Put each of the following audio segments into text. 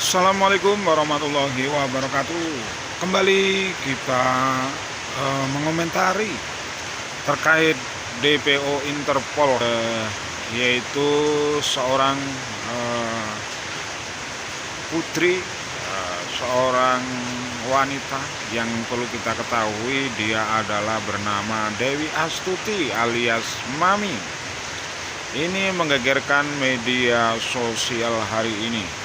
Assalamualaikum warahmatullahi wabarakatuh. Kembali kita mengomentari terkait DPO Interpol, yaitu seorang putri, seorang wanita yang perlu kita ketahui dia adalah bernama Dewi Astuti alias Mami. Ini menggegerkan media sosial hari ini.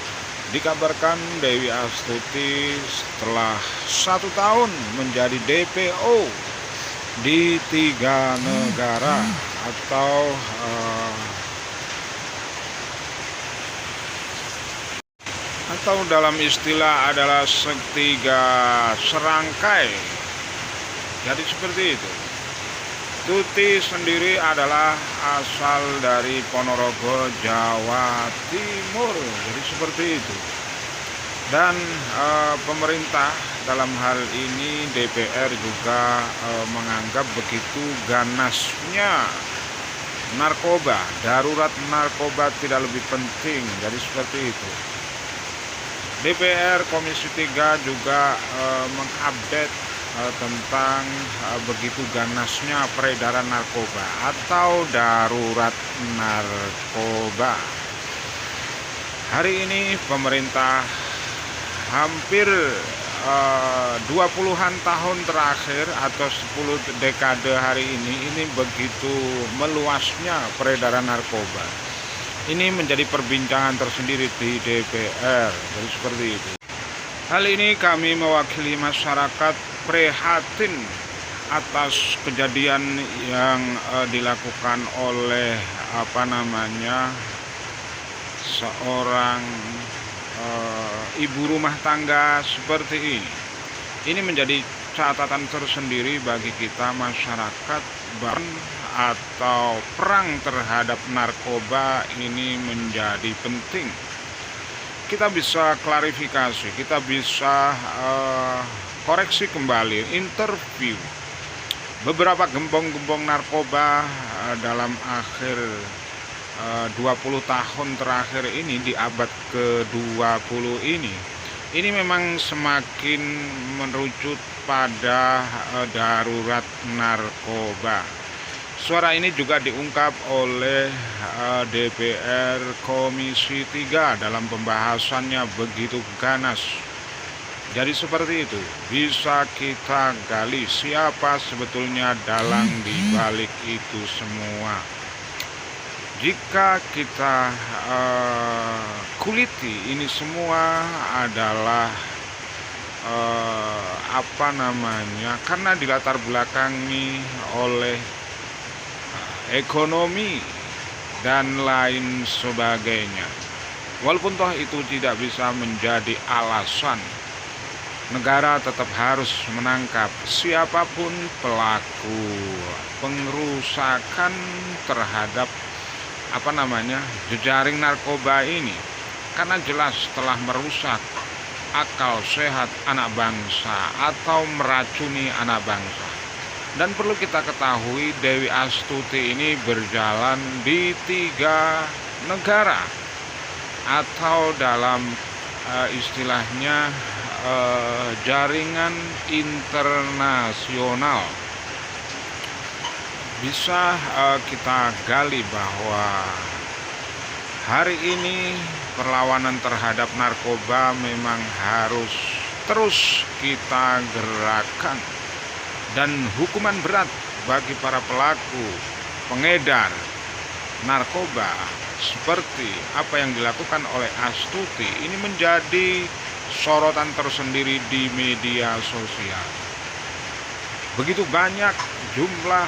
Dikabarkan Dewi Astuti setelah 1 tahun menjadi DPO di 3 negara atau dalam istilah adalah tiga serangkai. Jadi seperti itu. Tuti sendiri adalah asal dari Ponorogo, Jawa Timur. Jadi seperti itu. Dan pemerintah dalam hal ini DPR juga menganggap begitu ganasnya narkoba, darurat narkoba tidak lebih penting. Jadi seperti itu. DPR Komisi 3 juga mengupdate tentang begitu ganasnya peredaran narkoba atau darurat narkoba. Hari ini pemerintah hampir 20-an tahun terakhir atau 10 dekade hari ini begitu meluasnya peredaran narkoba. Ini menjadi perbincangan tersendiri di DPR. Jadi seperti itu. Hal ini kami mewakili masyarakat prihatin atas kejadian yang dilakukan oleh seorang ibu rumah tangga seperti ini. Ini menjadi catatan tersendiri bagi kita masyarakat atau perang terhadap narkoba ini menjadi penting. Kita bisa klarifikasi, kita bisa koreksi kembali, interview beberapa gembong-gembong narkoba dalam akhir 20 tahun terakhir ini, di abad ke-20 ini. Ini memang semakin merucut pada darurat narkoba. Suara ini juga diungkap oleh DPR Komisi 3 dalam pembahasannya begitu ganas. Jadi seperti itu, bisa kita gali siapa sebetulnya dalang dibalik itu semua. Jika kita kuliti, ini semua adalah karena dilatar belakangi oleh ekonomi dan lain sebagainya. Walaupun toh itu tidak bisa menjadi alasan, negara tetap harus menangkap siapapun pelaku pengerusakan terhadap jejaring narkoba ini, karena jelas telah merusak akal sehat anak bangsa atau meracuni anak bangsa. Dan perlu kita ketahui, Dewi Astuti ini berjalan di 3 negara atau dalam istilahnya jaringan internasional. Bisa kita gali bahwa hari ini perlawanan terhadap narkoba memang harus terus kita gerakkan. Dan hukuman berat bagi para pelaku pengedar narkoba seperti apa yang dilakukan oleh Astuti ini menjadi sorotan tersendiri di media sosial. Begitu banyak jumlah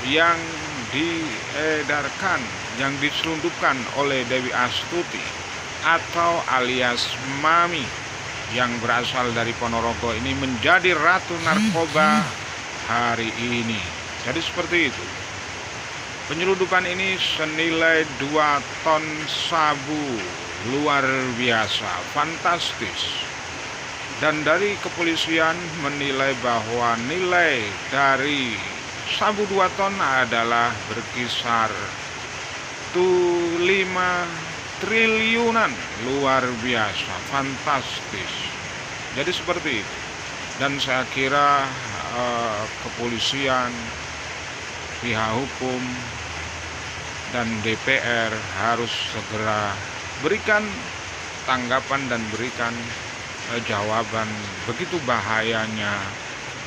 yang diedarkan, yang diselundupkan oleh Dewi Astuti atau alias Mami yang berasal dari Ponorogo ini menjadi ratu narkoba hari ini. Jadi seperti itu. Penyelundupan ini senilai 2 ton sabu, luar biasa, fantastis. Dan dari kepolisian menilai bahwa nilai dari sabu 2 ton adalah berkisar 5 triliunan, luar biasa, fantastis. Jadi seperti itu. Dan saya kira kepolisian, pihak hukum, dan DPR harus segera berikan tanggapan dan berikan jawaban begitu bahayanya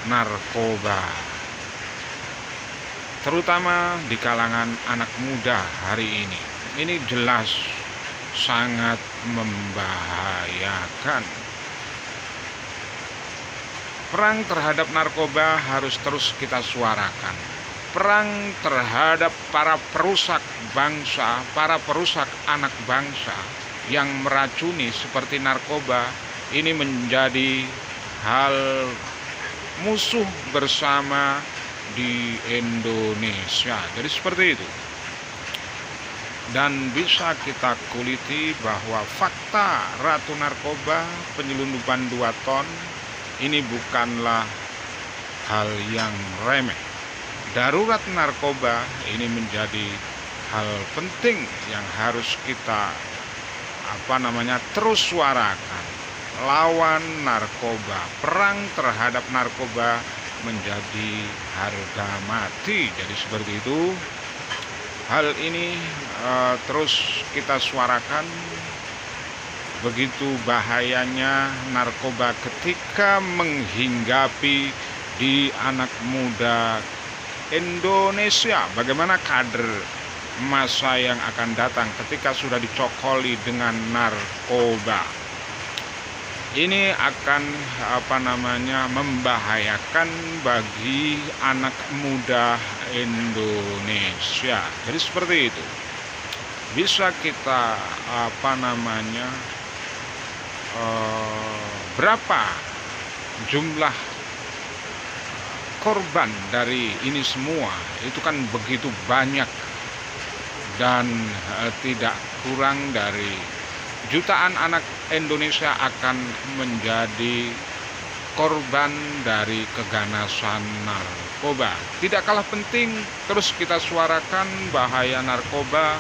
narkoba, terutama di kalangan anak muda hari ini. Ini jelas sangat membahayakan. Perang terhadap narkoba harus terus kita suarakan. Perang terhadap para perusak bangsa, para perusak anak bangsa yang meracuni seperti narkoba, ini menjadi hal musuh bersama di Indonesia. Jadi seperti itu. Dan bisa kita kuliti bahwa fakta ratu narkoba penyelundupan 2 ton ini bukanlah hal yang remeh. Darurat narkoba ini menjadi hal penting yang harus kita terus suarakan. Lawan narkoba, perang terhadap narkoba menjadi harga mati. Jadi seperti itu. Hal ini terus kita suarakan. Begitu bahayanya narkoba ketika menghinggapi di anak muda Indonesia. Bagaimana kader masa yang akan datang ketika sudah dicokoli dengan narkoba. Ini akan membahayakan bagi anak muda Indonesia. Jadi seperti itu. Bisa kita berapa jumlah korban dari ini semua, itu kan begitu banyak dan tidak kurang dari jutaan anak Indonesia akan menjadi korban dari keganasan narkoba. Tidak kalah penting terus kita suarakan bahaya narkoba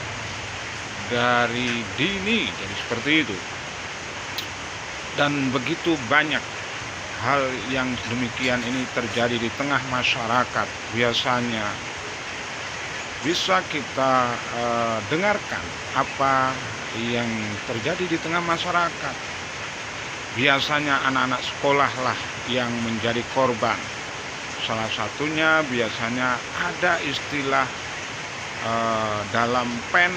dari dini. Jadi seperti itu. Dan begitu banyak hal yang demikian ini terjadi di tengah masyarakat. Biasanya bisa kita dengarkan apa yang terjadi di tengah masyarakat. Biasanya anak-anak sekolah lah yang menjadi korban. Salah satunya biasanya ada istilah dalam pen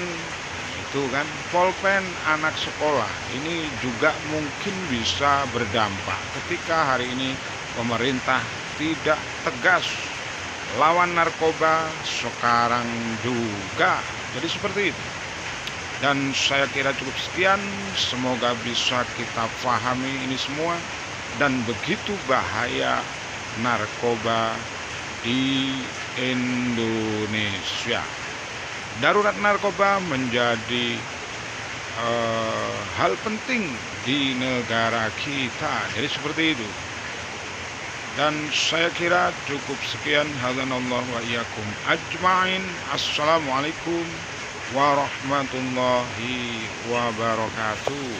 itu kan, polpen anak sekolah. Ini juga mungkin bisa berdampak ketika hari ini pemerintah tidak tegas lawan narkoba sekarang juga. Jadi seperti itu. Dan saya kira cukup sekian. Semoga bisa kita pahami ini semua. Dan begitu bahaya narkoba di Indonesia. Darurat narkoba menjadi hal penting di negara kita. Jadi seperti itu. Dan saya kira cukup sekian. Hadanallahu wa iyyakum ajmain. Assalamualaikum warahmatullahi wabarakatuh.